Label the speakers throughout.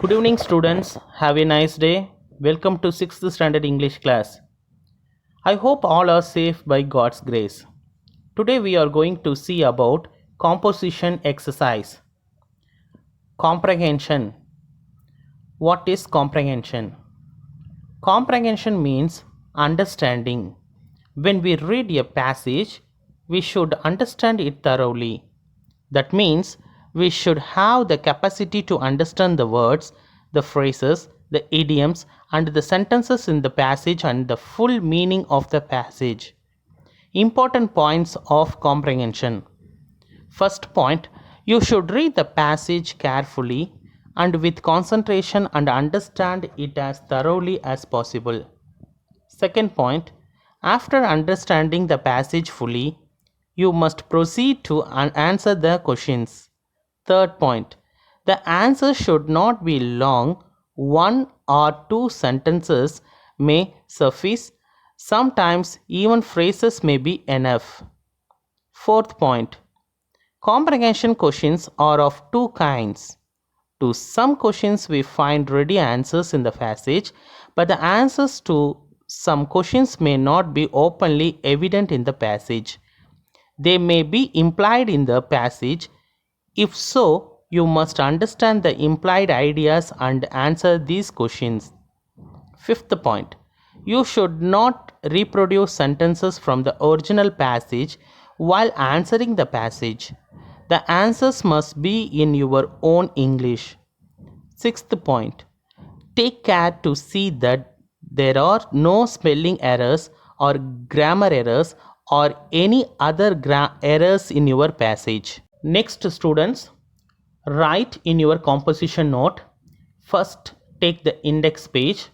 Speaker 1: Good evening, students. Have a nice day. Welcome to 6th Standard English class. I hope all are safe by God's grace. Today we are going to see about composition exercise. Comprehension. What is comprehension? Comprehension means understanding. When we read a passage, we should understand it thoroughly. That means we should have the capacity to understand the words, the phrases, the idioms, and the sentences in the passage and the full meaning of the passage. Important points of comprehension. First point, you should read the passage carefully and with concentration and understand it as thoroughly as possible. Second point, after understanding the passage fully, you must proceed to answer the questions. Third point, the answer should not be long. One or two sentences may suffice. Sometimes even phrases may be enough. Fourth point, comprehension questions are of two kinds. To some questions we find ready answers in the passage, but the answers to some questions may not be openly evident in the passage. They may be implied in the passage. If so, you must understand the implied ideas and answer these questions. Fifth point, you should not reproduce sentences from the original passage while answering the passage. The answers must be in your own English. Sixth point, take care to see that there are no spelling errors or grammar errors or any other errors in your passage. Next, students, write in your composition note. First, take the index page,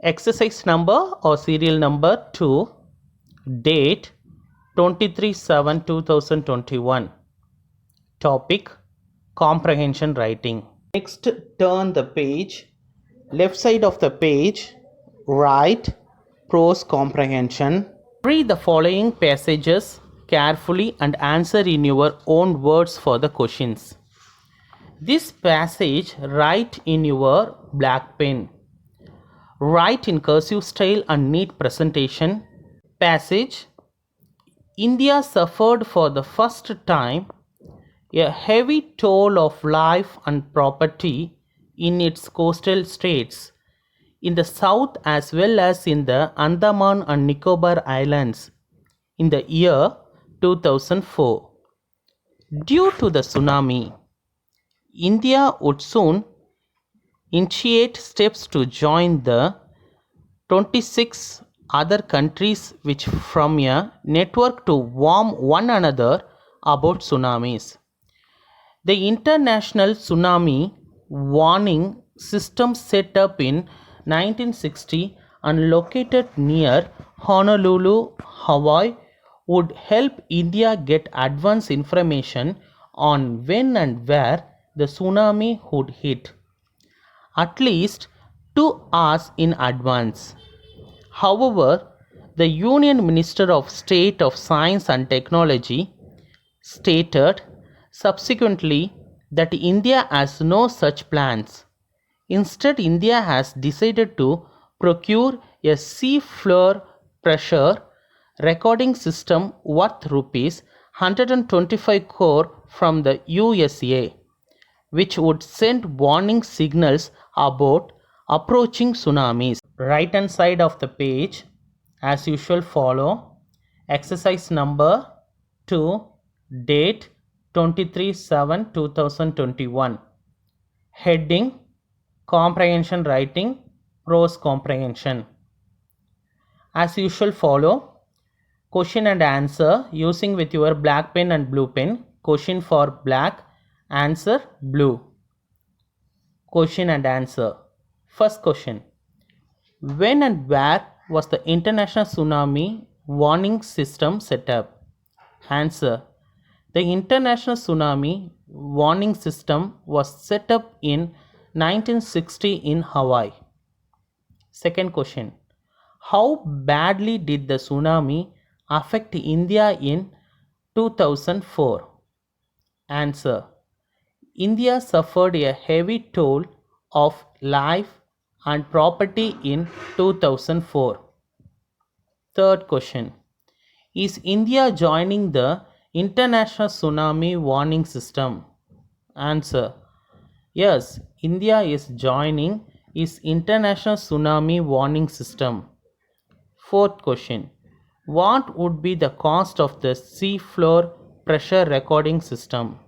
Speaker 1: exercise number or serial number 2, date 23/7/2021. Topic, comprehension writing. Next, turn the page. Left side of the page, write prose comprehension. Read the following passages carefully and answer in your own words for the questions. This passage write in your black pen. Write in cursive style and neat presentation. Passage, India suffered for the first time a heavy toll of life and property in its coastal states, in the south as well as in the Andaman and Nicobar Islands, in the year 2004. Due to the tsunami, India would soon initiate steps to join the 26 other countries which form a network to warn one another about tsunamis. The International Tsunami Warning System set up in 1960 and located near Honolulu, Hawaii, would help India get advance information on when and where the tsunami would hit, at least 2 hours in advance. However, the Union Minister of State of Science and Technology stated subsequently that India has no such plans. Instead, India has decided to procure a sea floor pressure recording system worth rupees 125 crore from the USA, which would send warning signals about approaching tsunamis. Right hand side of the page, as usual, follow exercise number 2, date 23/7/2021. Heading, comprehension writing, prose comprehension. As usual, follow question and answer using with your black pen and blue pen. Question for black, answer blue. Question and answer. First question, when and where was the International Tsunami Warning System set up? Answer, the International Tsunami Warning System was set up in 1960 in Hawaii. Second question, how badly did the tsunami affect India in 2004? Answer, India suffered a heavy toll of life and property in 2004? Third question. Is India joining the International Tsunami Warning System? Answer. Yes, India is joining its International Tsunami Warning System. Fourth question. What would be the cost of the sea floor pressure recording system?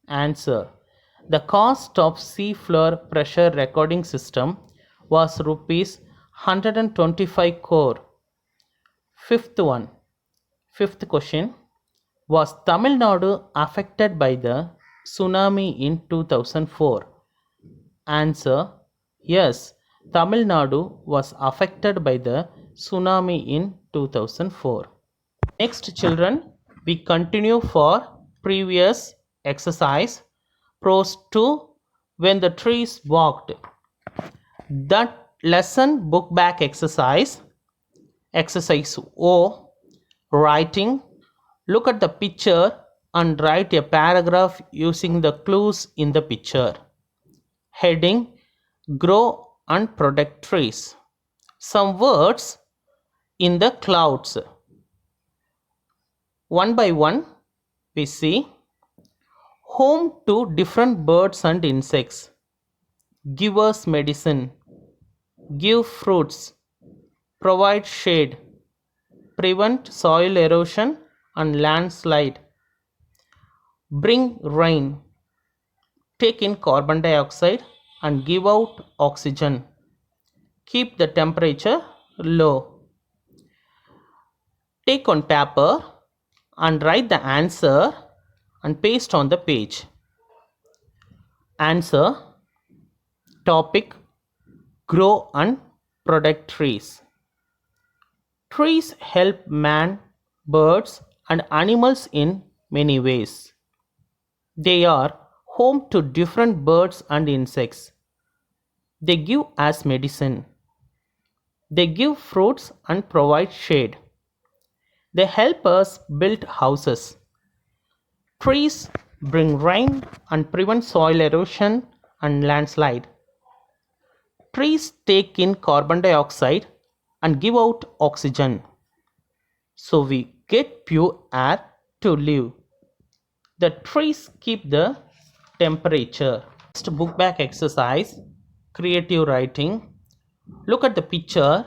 Speaker 1: Answer. The cost of sea floor pressure recording system was rupees 125 crore. Fifth question. Was Tamil Nadu affected by the tsunami in 2004? Answer. Yes, Tamil Nadu was affected by the tsunami in 2004. Next, children, we continue for previous exercise. Prose 2, when the trees walked. That lesson book back exercise. Exercise O, writing. Look at the picture and write a paragraph using the clues in the picture. Heading, grow and protect trees. Some words in the clouds. One by one, we see home to different birds and insects, give us medicine, give fruits, provide shade, prevent soil erosion and landslide, bring rain, take in carbon dioxide and give out oxygen, keep the temperature low. Take on paper and write the answer and paste on the page. Answer. Topic: grow and protect trees. Trees help man, birds and animals in many ways. They are home to different birds and insects. They give us medicine. They give fruits and provide shade. They help us build houses. Trees bring rain and prevent soil erosion and landslide. Trees take in carbon dioxide and give out oxygen, so we get pure air to live. The trees keep the temperature. Next book back exercise, creative writing. Look at the picture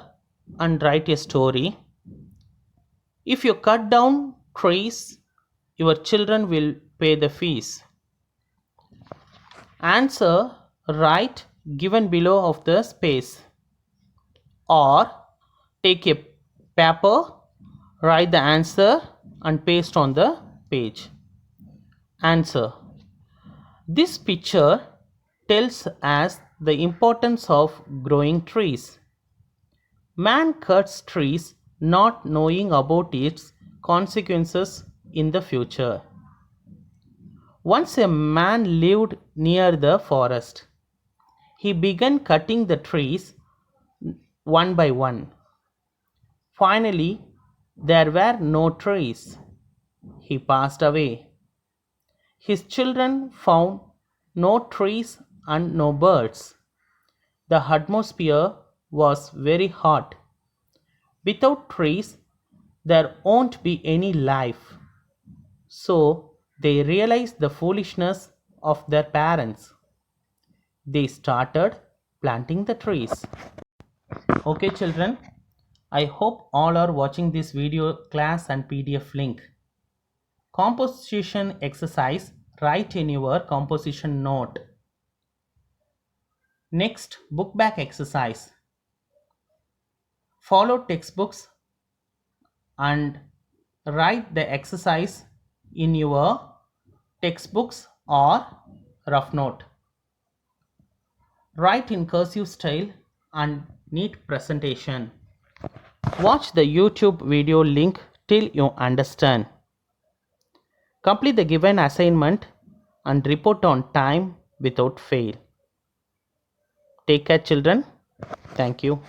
Speaker 1: and write a story. If you cut down trees, your children will pay the fees. Answer, write given below of the space. Or take a paper, write the answer and paste on the page. Answer. This picture tells us the importance of growing trees. Man cuts trees not knowing about its consequences in the future. Once a man lived near the forest. He began cutting the trees one by one. Finally, there were no trees. He passed away. His children found no trees and no birds. The atmosphere was very hot. Without trees, there won't be any life. So they realized the foolishness of their parents. They started planting the trees. Okay, children, I hope all are watching this video class and PDF link. Composition exercise, write in your composition note. Next, book back exercise. Follow textbooks and write the exercise in your textbooks or rough note. Write in cursive style and neat presentation. Watch the YouTube video link till you understand. Complete the given assignment and report on time without fail. Take care, children. Thank you.